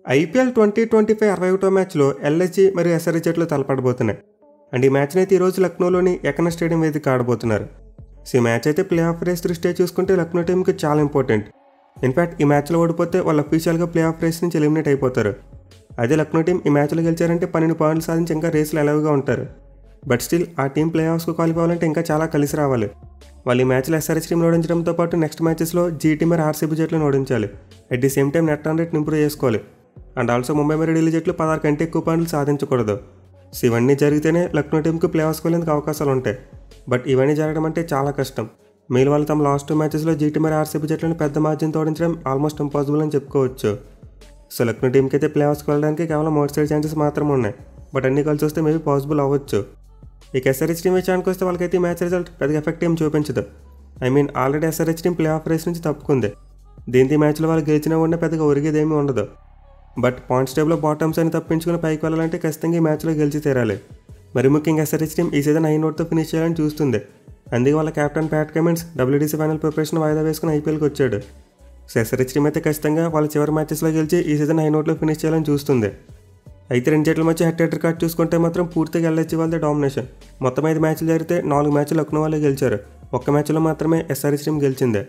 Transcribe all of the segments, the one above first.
IPL 2025 61వ మ్యాచ్లో LSG మరియు SRH జట్లు తలపడబోతున్నాయి. అండ్ ఈ మ్యాచ్ని అయితే ఈరోజు లక్నోలోని ఎకనా స్టేడియం వేదిక ఆడబోతున్నారు. సో ఈ మ్యాచ్ అయితే ప్లే ఆఫ్ రేస్ దృష్ట్యా చూసుకుంటే లక్నో టీంకి చాలా ఇంపార్టెంట్. ఇన్ఫ్యాక్ట్ ఈ మ్యాచ్లో ఓడిపోతే వాళ్ళు అఫీషియల్గా ప్లే ఆఫ్ రేస్ నుంచి ఎలిమినేట్ అయిపోతారు. అదే లక్నో టీం ఈ మ్యాచ్లో గెలిచారంటే 12 పాయింట్లు సాధించి ఇంకా రేసులు ఎలాగా ఉంటారు. బట్ స్టిల్ ఆ టీం ప్లే ఆఫ్స్కు క్వాలిఫై అవ్వాలంటే ఇంకా చాలా కలిసి రావాలి. వాళ్ళు ఈ మ్యాచ్లో ఎస్ఆర్హెచ్ టీంని ఓడించడంతో పాటు నెక్స్ట్ మ్యాచెస్లో జీటీ మరి ఆర్సీబీ జట్లను ఓడించాలి. At the same time net run రేట్ని ఇంప్రూవ్ చేసుకోవాలి. అండ్ ఆల్సో ముంబై మరియు ఢిల్లీ జట్లు 16 కంటే ఎక్కువ పాయింట్లు సాధించకూడదు. సో ఇవన్నీ జరిగితేనే లక్నో టీంకి ప్లే ఆఫ్స్కి వెళ్ళేందుకు అవకాశాలు ఉంటాయి. బట్ ఇవన్నీ జరగడం అంటే చాలా కష్టం. మీలు వాళ్ళు తమ లాస్ట్ 2 మ్యాచెస్లో జీటీ మరి ఆర్సీబీ జట్లను పెద్ద మార్జిన్ ఓడించడం ఆల్మోస్ట్ ఇంపాసిబుల్ అని చెప్పుకోవచ్చు. సో లక్నో టీంకి అయితే ప్లే ఆఫ్స్కి వెళ్ళడానికి కేవలం అవుట్ సైడ్ ఛాన్సెస్ మాత్రమే ఉన్నాయి. బట్ అన్ని కలిసి వస్తే మేబీ పాసిబుల్ అవ్వచ్చు. ఇక ఎస్ఆర్హెచ్ టీం విషయానికి వస్తే వాళ్ళకైతే ఈ మ్యాచ్ రిజల్ట్ పెద్దగా ఎఫెక్ట్ ఏం చూపించదు. Already SRH team play off race నుంచి తప్పుకుంది. దీంతో ఈ మ్యాచ్లో వాళ్ళు గెలిచినా ఉండే పెద్దగా ఒరిగేదేమీ ఉండదు. బట్ పాయింట్స్ టేబుల్లో బాటమ్స్ అని తప్పించుకుని పైకి వెళ్ళాలంటే ఖచ్చితంగా ఈ మ్యాచ్లో గెలిచి తీరాలి. మరి ముఖ్యంగా ఎస్ఆర్హెచ్ టీం ఈ సీజన్ 9 నోట్తో ఫినిష్ చేయాలని చూస్తుంది. అందుకే వాళ్ళ captain Pat Cummins WDC final preparation వాయిదా వేసుకుని ఐపీఎల్కి వచ్చాడు. సో ఎస్ఆర్హెచ్ టీం అయితే ఖచ్చితంగా వాళ్ళ చివరి మ్యాచెస్లో గెలిచి ఈ సీజన్ 9 నోట్లో ఫినిష్ చేయాలని చూస్తుంది. అయితే 2 జట్ల మధ్య హెడ్ రికార్డ్ చూసుకుంటే మాత్రం పూర్తిగా ఎల్హెచ్ వాళ్ళదే డామినేషన్. మొత్తం 5 మ్యాచ్లు జరిగితే 4 మ్యాచ్లు లక్నో వాళ్ళే గెలిచారు. ఒక్క మ్యాచ్లో మాత్రమే ఎస్ఆర్హెచ్ టీం గెలిచిందే.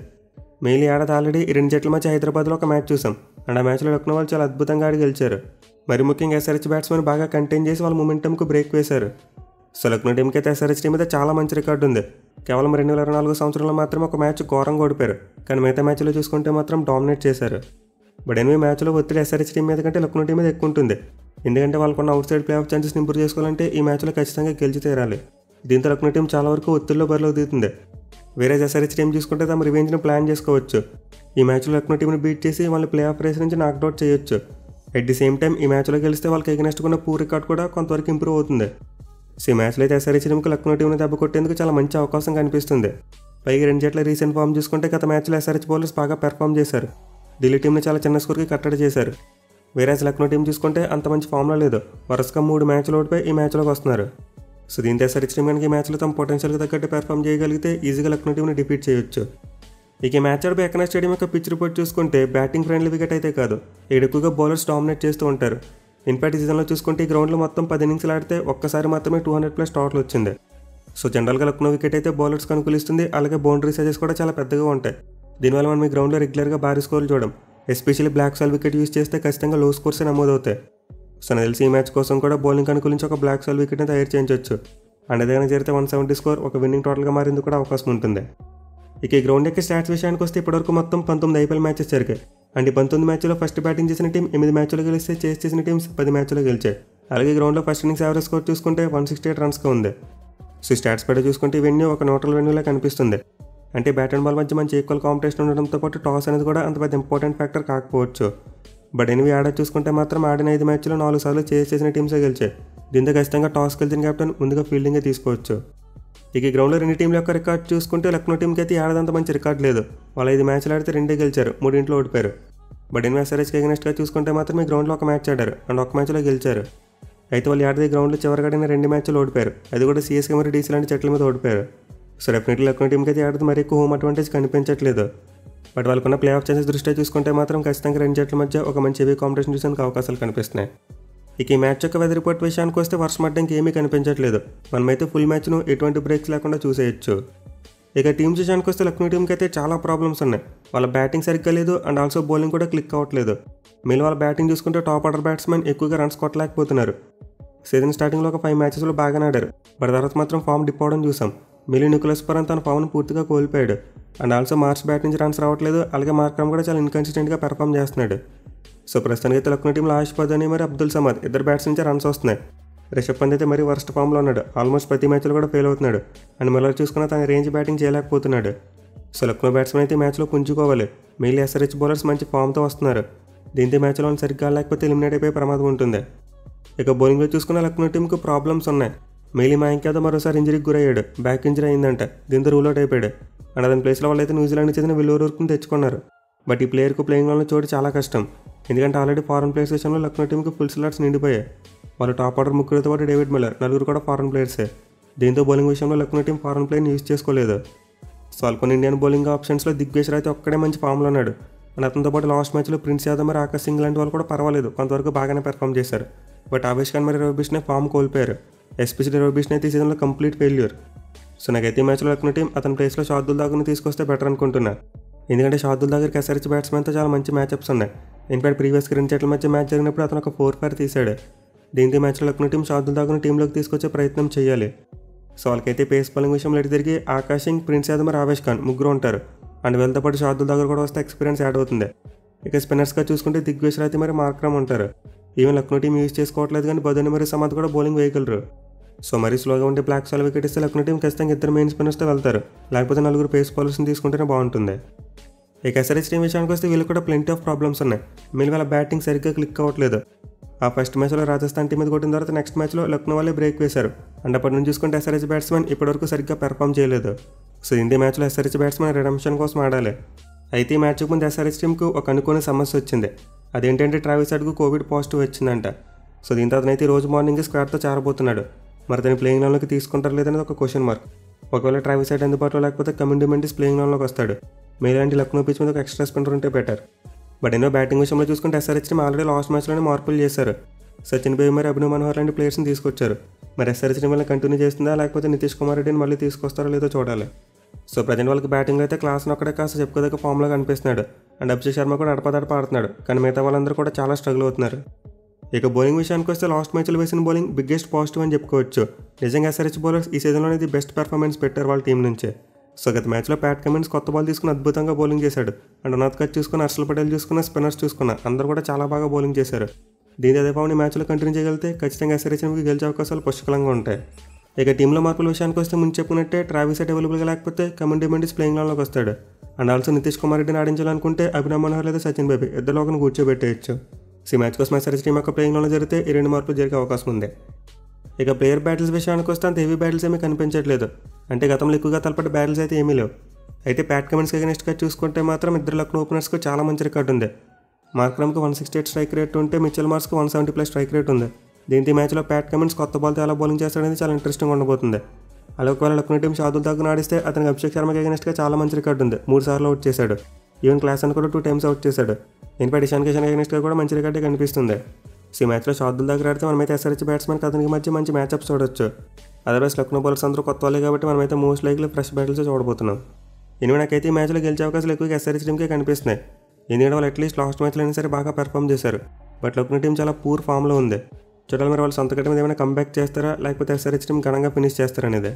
మెయిన్ ఏడాది ఆల్రెడీ ఈ 2 జట్ల మధ్య హైదరాబాద్లో ఒక మ్యాచ్ చూసాం. అండ్ ఆ మ్యాచ్లో లక్నో వాళ్ళు చాలా అద్భుతంగా ఆడి గెలిచారు. మరి ముఖ్యంగా ఎస్ఆర్హెచ్ బ్యాట్స్మెన్ బాగా కంటైన్ చేసి వాళ్ళ మొమెంటంకు బ్రేక్ వేశారు. సో లక్నో టీంకి అయితే ఎస్ఆర్హెచ్ టీం మీద చాలా మంచి రికార్డు ఉంది. కేవలం 2024 సంవత్సరంలో మాత్రమే ఒక మ్యాచ్ ఘోరంగా ఓడిపోయారు. కానీ మిగతా మ్యాచ్లో చూసుకుంటే మాత్రం డామినేట్ చేశారు. బట్ ఎనిమిది మ్యాచ్లో ఒత్తిడి ఎస్ఆర్హెచ్ టీం మీద కంటే లక్నో టీం మీద ఎక్కువ ఉంటుంది. ఎందుకంటే వాళ్ళకున్న out side play of chances improve చేసుకోవాలంటే ఈ మ్యాచ్లో ఖచ్చితంగా గెలిచి తీరాలి. దీంతో లక్నో టీం చాలా వరకు ఒత్తిడిలో బరిలోకి దిగుతుంది. వేరే ఎస్ఆర్హెచ్ టీం చూసుకుంటే తమ రివెంజ్ని ప్లాన్ చేసుకోవచ్చు. ఈ మ్యాచ్లో లక్నో టీంని బీట్ చేసి వాళ్ళు ప్లే ఆఫ్ రేస్ నుంచి నాక్డౌట్ చేయొచ్చు. అట్ ది సేమ్ టైం ఈ మ్యాచ్లో గెలిస్తే వాళ్ళకి ఎగనెస్ట్ ఉన్న పూర్ రికార్డ్ కూడా కొంతవరకు ఇంప్రూవ్ అవుతుంది. సో ఈ మ్యాచ్లో అయితే ఎస్ఆర్హెచ్ టీంకి లక్నో టీంని దెబ్బ కొట్టేందుకు చాలా మంచి అవకాశం కనిపిస్తుంది. పైగా 2 జట్ల రీసెంట్ ఫామ్ చూసుకుంటే గత మ్యాచ్లో ఎస్ఆర్హెచ్ బౌలర్స్ బాగా పెర్ఫామ్ చేశారు. ఢిల్లీ టీంని చాలా చిన్న స్కోర్కి కట్టడి చేశారు. వేరే లక్నో టీం చూసుకుంటే అంత మంచి ఫామ్లో లేదు. వరుసగా 3 మ్యాచ్లు ఓడిపోయి ఈ మ్యాచ్లోకి వస్తున్నారు. సో దీంతో ఎస్ఆర్హెచ్ టీం కనుక ఈ మ్యాచ్లో తమ పొటెన్షియల్కి తగ్గట్టు పెర్ఫామ్ చేయగలిగితే ఈజీగా లక్నో టీంని డిఫీట్ చేయొచ్చు. ఇక ఈ మ్యాచ్ ఆడిపోయి ఎకనా స్టేడియం యొక్క పిచ్ రిపోర్ట్ చూసుకుంటే బ్యాటింగ్ ఫ్రెండ్లీ వికెట్ అయితే కాదు, ఇక్కడ ఎక్కువగా బౌలర్స్ డామినేట్ చేస్తూ ఉంటారు. ఇన్ఫాక్ట్ ఈ సీజన్లో చూసుకుంటే ఈ గ్రౌండ్లో మొత్తం 10 ఇన్నింగ్స్లు ఆడితే ఒక్కసారి మాత్రమే 200+ టోటల్ వచ్చింది. సో జనరల్గా లక్నో వికెట్ అయితే బౌలర్స్కి అనుకూలిస్తుంది. అలాగే బౌండరీ సైజెస్ కూడా చాలా పెద్దగా ఉంటాయి. దీనివల్ల మనం ఈ గ్రౌండ్లో రెగ్యులర్గా భారీ స్కోర్లు చూడడం. ఎస్పెషల్లీ బ్లాక్ సాల్ వికెట్ యూస్ చేస్తే ఖచ్చితంగా లో స్కోర్సే నమోదవుతాయి. సో నాకు తెలిసి ఈ మ్యాచ్ కోసం కూడా బౌలింగ్ అనుకూలించి ఒక బ్లాక్ సాల్ వికెట్ని తయారు చేయించవచ్చు. అండ్ ఏదైనా జరిగితే 170 స్కోర్ ఒక విన్నింగ్ టోటల్గా మారేందుకు కూడా అవకాశం ఉంటుంది. ఇక ఈ గ్రౌండ్ యొక్క స్టాట్స్ విషయానికి వస్తే ఇప్పటివరకు మొత్తం 19 ఐపీఎల్ మ్యాచెస్ జరిగాయి. అండ్ ఈ 19 మ్యాచ్లో ఫస్ట్ బ్యాటింగ్ చేసిన టీం 8 మ్యాచ్లో గెలిస్తే చేస్ చేసిన టీమ్స్ 10 మ్యాచ్లో గెలిచాయి. అలాగే గ్రౌండ్లో ఫస్ట్ ఇన్నింగ్స్ యావరేజ్ స్కోర్ చూసుకుంటే 168 రన్స్గా ఉంది. సో స్టాట్స్ పైన చూసుకుంటే ఈ వెన్యూ ఒక న్యూట్రల్ వెన్యూలా కనిపిస్తుంది. అంటే బ్యాట్ అండ్ బాల్ మధ్య మంచి ఈక్వల్ కాంపిటీషన్ ఉండడంతో పాటు టాస్ అనేది కూడా అంత పెద్ద ఇంపార్టెంట్ ఫ్యాక్టర్ కాకపోవచ్చు. బట్ ఎనిమిది ఆడ చూసుకుంటే మాత్రం ఆడిన 5 మ్యాచ్లో 4 సార్లు చేస్ చేసిన టీమ్సే గెలిచాయి. దీంతో ఖచ్చితంగా టాస్ గెలిచిన కెప్టెన్ ముందుగా ఫీల్డింగే తీసుకోవచ్చు. ఇక ఈ గ్రౌండ్లో 2 టీంల యొక్క రికార్డ్ చూసుకుంటే లక్నో టీంకి అయితే ఆడదంత మంచి రికార్డ్ లేదు. వాళ్ళు 5 మ్యాచ్లు ఆడితే 2 గెలిచారు, 3 ఓడిపోయారు. బట్ ఎస్ఆర్హెచ్కి ఎగనెస్ట్గా చూసుకుంటే మాత్రం ఈ గ్రౌండ్లో ఒక మ్యాచ్ ఆడారు అండ్ ఒక మ్యాచ్లో గెలిచారు. అయితే వాళ్ళు ఆడితే గ్రౌండ్లో చివరికి ఆడిన 2 మ్యాచ్లు ఓడిపోయారు. అది కూడా సిఎస్కే మరియు డీసీ లాంటి జట్ల మీద ఓడిపోయారు. సో డెఫినెట్లీ లక్నో టీంకి అయితే ఆడితే మరీ ఎక్కువ హోమ్ అడ్వాంటేజ్ కనిపించట్లేదు. బట్ వాళ్ళకున్న ప్లే ఆఫ్ ఛాన్సెస్ దృష్ట్యా చూసుకుంటే మాత్రం ఖచ్చితంగా 2 జట్ల మధ్య ఒక మంచి హెవీ కాంపిటీషన్ చూసేందుకు అవకాశాలు కనిపిస్తున్నాయి. ఇక ఈ మ్యాచ్ యొక్క వెదర్ రిపోర్ట్ విషయానికి వస్తే వర్షం పడడానికి ఏమీ కనిపించట్లేదు. మనమైతే ఫుల్ మ్యాచ్ను ఎటువంటి బ్రేక్స్ లేకుండా చూసేయచ్చు. ఇక టీమ్స్ విషయానికి వస్తే లక్నో టీంకి అయితే చాలా ప్రాబ్లమ్స్ ఉన్నాయి. వాళ్ళ బ్యాటింగ్ సరిగ్గా లేదు అండ్ ఆల్సో బౌలింగ్ కూడా క్లిక్ అవ్వట్లేదు. మీలో వాళ్ళ బ్యాటింగ్ చూసుకుంటే టాప్ ఆర్డర్ బ్యాట్స్మెన్ ఎక్కువగా రన్స్ కొట్టలేకపోతున్నారు. సీజన్ స్టార్టింగ్లో ఒక 5 మ్యాచెస్లో బాగానే ఆడారు. బట్ తర్వాత మాత్రం ఫామ్ డిప్ అవడం చూసాం. మిలీ నికోలస్ పరన్ తన ఫామ్ను పూర్తిగా కోల్పోయాడు. అండ్ ఆల్సో మార్చ్ బ్యాట్ నుంచి రన్స్ రావట్లేదు. అలాగే మార్క్రమ్ కూడా చాలా ఇన్కన్సిస్టెంట్గా పెర్ఫామ్ చేస్తున్నాడు. సో ప్రస్తుతానికి అయితే లక్నో టీంలో ఆయుష్ పదాని మరి అబ్దుల్ సమద్ ఇద్దరు బ్యాట్స్ నుంచి రన్స్ వస్తున్నాయి. రిషబ్ పంత్ అయితే మరీ వర్స్ట్ ఫామ్లో ఉన్నాడు. ఆల్మోస్ట్ ప్రతి మ్యాచ్లో కూడా ఫెయిల్ అవుతున్నాడు. అండ్ మిల్లర్ చూసుకున్న తన రేంజ్ బ్యాటింగ్ చేయలేకపోతున్నాడు. సో లక్నో బ్యాట్స్మెన్ అయితే మ్యాచ్లో పుంజుకోవాలి. మెయిల్ ఎస్ఆర్హెచ్ బౌలర్స్ మంచి ఫామ్తో వస్తున్నారు. దీంతో మ్యాచ్లో వాళ్ళు సరిగ్గా లేకపోతే ఎలిమినేట్ అయిపోయే ప్రమాదం ఉంటుంది. ఇక బౌలింగ్లో చూసుకున్న లక్నో టీంకు ప్రాబ్లమ్స్ ఉన్నాయి. మెయిలీ మయాంక్ యాదవ్ మరోసారి ఇంజరీకి గురయ్యాడు. బ్యాక్ ఇంజరీ అయిందంట. దీంతో రూల్ అవుట్ అయిపోయాడు. అండ్ అతని ప్లేస్లో వాళ్ళైతే న్యూజిలాండ్కి చెందిన విల్ ఓవర్ని తెచ్చుకున్నారు. బట్ ఈ ప్లేయర్కు ప్లేయింగ్ వల్ల చోటు చాలా కష్టం. ఎందుకంటే ఆల్రెడీ ఫారెన్ ప్లేయర్స్ విషయంలో లక్నో టీంకి ఫుల్ స్లాట్స్ నిండిపోయాయి. వాళ్ళు టాప్ ఆర్డర్ ముగ్గురితో పాటు డేవిడ్ మిల్లర్ 4 కూడా ఫారెన్ ప్లేయర్సే. దీంతో బౌలింగ్ విషయంలో లక్నో టీం ఫారెన్ ప్లేయర్ని యూజ్ చేసుకోలేదు. సో వాళ్ళ కొన్ని ఇండియన్ బౌలింగ్ ఆప్షన్స్లో దిగ్వేశ్వర్ అయితే ఒక్కడే మంచి ఫామ్లో ఉన్నాడు. అండ్ అతనితో పాటు లాస్ట్ మ్యాచ్లో ప్రిన్స్ యాదవ్ మరి ఆకాష్ సింగ్ లాంటి వాళ్ళు కూడా పర్వాలేదు, కొంతవరకు బాగానే పెర్ఫామ్ చేశారు. బట్ ఆవేష్ ఖాన్ మరి రవి బిష్నే ఫామ్ కోల్పోయారు. ఎస్పెషల్లీ రవి బిష్నే అయితే ఈ సీజన్లో కంప్లీట్ ఫెయిల్యూర్. సో నాకైతే ఈ మ్యాచ్లో లక్నో టీం అతని ప్లేస్లో షార్దుల్ ఠాకూర్ని తీసుకొస్తే బెటర్ అనుకుంటున్నా. ఎందుకంటే షార్దుల్ ఠాకూర్కి ఎస్ఆర్హెచ్ బ్యాట్స్మెన్తో చాలా మంచి మ్యాచ్అప్స్ ఉన్నాయి. ఇన్ఫాక్ట్ ప్రీవియస్గా 2 జట్ల మధ్య మ్యాచ్ జరిగినప్పుడు అతను ఒక 4 తీశాడు. దీంతో ఈ మ్యాచ్లో లక్నో టీం షార్దుల్ ఠాకూర్ని టీంలోకి తీసుకొచ్చే ప్రయత్నం చేయాలి. సో వాళ్ళకైతే పేస్ బౌలింగ్ విషయంలో ఎటు తిరిగి ఆకాష్ సింగ్, ప్రిన్స్ యాదవ్ మరి ఆవేష్ ఖాన్ ముగ్గురు ఉంటారు. అండ్ వీళ్ళతో పాటు షార్దుల్ ఠాకూర్ కూడా వస్తే ఎక్స్పీరియన్స్ యాడ్ అవుతుంది. ఇక స్పిన్నర్స్గా చూసుకుంటే దిగ్విజయ్ రాతి మరి మార్క్రమ్ ఉంటారు. ఈవెన్ లక్నో టీం యూజ్ చేసుకోవట్లేదు, కానీ బదోని మరి సమాధ్ కూడా బౌలింగ్ వేయగలరు. సో మరీ స్లోగా ఉంటే బ్లాక్ సాల్ వికెట్ ఇస్తే లక్నో టీం ఖచ్చితంగా 2 మెయిన్ స్పిన్నర్స్తో వెళ్తారు, లేకపోతే 4 పేస్ బౌలర్స్ని తీసుకుంటేనే బాగుంటుంది. ఇక ఎస్ఆర్హెచ్ టీం విషయానికి వస్తే వీళ్ళు కూడా ప్లెంటీ ఆఫ్ ప్రాబ్లమ్స్ ఉన్నాయి. వీళ్ళ వాళ్ళ బ్యాటింగ్ సరిగ్గా క్లిక్ అవ్వట్లేదు. ఆ ఫస్ట్ మ్యాచ్లో రాజస్థాన్ టీం మీద కొట్టిన తర్వాత నెక్స్ట్ మ్యాచ్లో లక్నో వాళ్ళే బ్రేక్ వేశారు. అండ్ అప్పటి నుంచి చూసుకుంటే ఎస్ఆర్హెచ్ బ్యాట్స్మెన్ ఇప్పటివరకు సరిగ్గా పెర్ఫామ్ చేయలేదు. సో ఇండి మ్యాచ్లో ఎస్ఆర్హెచ్ బ్యాట్స్మెన్ రిడెంప్షన్ కోసం ఆడాలి. అయితే ఈ మ్యాచ్కి ముందు ఎస్ఆర్హెచ్ టీంకు ఒక అనుకోని సమస్య వచ్చింది. అదేంటంటే ట్రావిస్ హెడ్కు కోవిడ్ పాజిటివ్ వచ్చిందంట. సో దీంతో అతనైతే రోజు మార్నింగ్ స్క్వాడ్తో చేరబోతున్నాడు. మరి తను ప్లేయింగ్ లైన్లోకి తీసుకుంటారు లేదనేది ఒక క్వశ్చన్ మార్క్. ఒకవేళ ట్రావిస్ హెడ్ అందుబాటులో లేకపోతే కమిండి మెండిస్ ప్లేయింగ్ లైన్లోకి వస్తాడు. మీలాంటి లక్నో పిచ్ మీద ఒక ఎక్స్ట్రా స్పిన్నర్ ఉంటే బెటర్. బట్ ఎన్నో బ్యాటింగ్ విషయంలో చూసుకుంటే ఎస్ఆర్హెచ్ టీం ఆల్రెడీ లాస్ట్ మ్యాచ్లోనే మార్పులు చేశారు. సచిన్ బేబీ మరి అభినవ్ మనోహర్ లాంటి ప్లేయర్స్ని తీసుకొచ్చారు. మరి ఎస్ఆర్హెచ్ టీం వల్ల కంటిన్యూ చేస్తుందా, లేకపోతే నితీష్ కుమార్ రెడ్డిని మళ్ళీ తీసుకొస్తారో లేదో చూడాలి. సో ప్రజెంట్ వాళ్ళకి బ్యాటింగ్లో అయితే క్లాస్ని ఒక్కడే కాస్త చెప్పుకోదగ్గ ఫామ్లో కనిపిస్తున్నాడు. అండ్ అభిషేక్ శర్మ కూడా అడపదడప ఆడుతున్నాడు, కానీ మిగతా వాళ్ళందరూ కూడా చాలా స్ట్రగుల్ అవుతున్నారు. ఇక బౌలింగ్ విషయానికి వస్తే లాస్ట్ మ్యాచ్లో వేసిన బౌలింగ్ బిగ్గెస్ట్ పాజిటివ్ అని చెప్పుకోవచ్చు. నిజంగా ఎస్ఆర్హెచ్ బౌలర్స్ ఈ సీజన్లో ఇది బెస్ట్ పెర్ఫార్మెన్స్ పెట్టారు వాళ్ళ టీం నుంచే. సో గత మ్యాచ్లో ప్యాట్ కమిన్స్ కొత్త బాల్ తీసుకుని అద్భుతంగా బౌలింగ్ చేశాడు. అండ్ అనాథ్ కచ్ చూసుకున్న, హర్షల్ పటేల్ చూసుకున్న, స్పిన్నర్స్ చూసుకున్న అందరూ కూడా చాలా బాగా బౌలింగ్ చేశారు. దీని అదే ఫామ్ని మ్యాచ్లో కంటిన్యూ చేయగలిగితే ఖచ్చితంగా ఎస్ఆర్హెచ్ టీంకి గెలిచే అవకాశాలు పుష్కలంగా ఉంటాయి. ఇక టీంలో మార్పుల విషయానికి వస్తే ముందు చెప్పుకున్నట్టే ట్రావిస్ హెడ్ అవైలబుల్గా లేకపోతే కమిండి మెండిస్ ప్లేయింగ్ లైన్లోకి వస్తాడు. అండ్ ఆల్సో నితీష్ కుమార్ రెడ్డిని ఆడించాలనుకుంటే అభినవ్ మనోహర్ లేదా సచిన్ బేబీ ఇద్దరిలో ఒకరిని కూర్చోబెట్టేయచ్చు. సో మ్యాచ్ కోసం ఎస్ఆర్హెచ్ టీం యొక్క ప్లేయింగ్ లైన్లో జరిగితే ఈ 2 మార్పులు జరిగే అవకాశం ఉంది. ఇక ప్లేయర్ బ్యాటిల్స్ విషయానికి వస్తే అంత హెవీ బ్యాటిల్స్ ఏమీ కనిపించట్లేదు. అంటే గతంలో ఎక్కువగా తలపడే బ్యాటిల్స్ అయితే ఏమీ లేవు. అయితే ప్యాట్ కమిన్స్కి అగెనిస్ట్గా చూసుకుంటే మాత్రం ఇద్దరు లక్నో ఓపెనర్స్కు చాలా మంచి రికార్డు ఉంది. మార్క్రమ్కి 168 స్ట్రైక్ రేట్ ఉంటే మిచెల్ మార్ష్కి 170+ స్ట్రైక్ రేట్ ఉంది. దీంతో ఈ మ్యాచ్లో ప్యాట్ కమిన్స్ కొత్త బాల్తో ఎలా బౌలింగ్ చేస్తాడనేది చాలా ఇంట్రెస్టింగ్ ఉండబోతుంది. అలా ఒకవేళ లక్నో టీం షార్దుల్ ఠాకూర్ని ఆడిస్తే అతనికి అభిషేక్ శర్మకి అగెనిస్ట్గా చాలా మంచి రికార్డు ఉంది. 3 సార్లు అవుట్ చేశాడు. ఈవెన్ క్లాసన్ కూడా 2 టైమ్స్ అవుట్ చేశాడు. ఇన్ఫాక్ట్ ఇషాన్ కిషన్ అగెనిస్ట్గా కూడా మంచి రికార్డే కనిపిస్తుంది. సో ఈ మ్యాచ్లో షార్దుల్ ఠాకూర్ ఆడితే మనమైతే ఎస్ఆర్హెచ్ బ్యాట్స్మెన్కి అతనికి మధ్య మంచి మ్యాచ్అప్స్ చూడొచ్చు. అదర్వైజ్ లక్నో బౌలర్స్ అందరూ కొత్త వాళ్ళే కాబట్టి మనమైతే మోస్ట్ లైక్లీ ఫ్రెష్ బ్యాటిల్స్ చూడబోతున్నాం. ఇనివే నాకైతే ఈ మ్యాచ్లో గెలిచే అవకాశాలు ఎక్కువగా ఎస్ఆర్హెచ్ టీంకే కనిపిస్తున్నాయి. ఎందుకంటే వాళ్ళు అట్లీస్ట్ లాస్ట్ మ్యాచ్లో అయినా సరే బాగా పెర్ఫామ్ చేశారు. బట్ లక్నో టీం చాలా పూర్ ఫామ్లో ఉంది. చూడాలి మరి వాళ్ళు సొంత గడ్డ మీద ఏమైనా కంబ్యాక్ చేస్తారా, లేకపోతే ఎస్ఆర్హెచ్ టీం ఘనంగా ఫినిష్ చేస్తారనేది.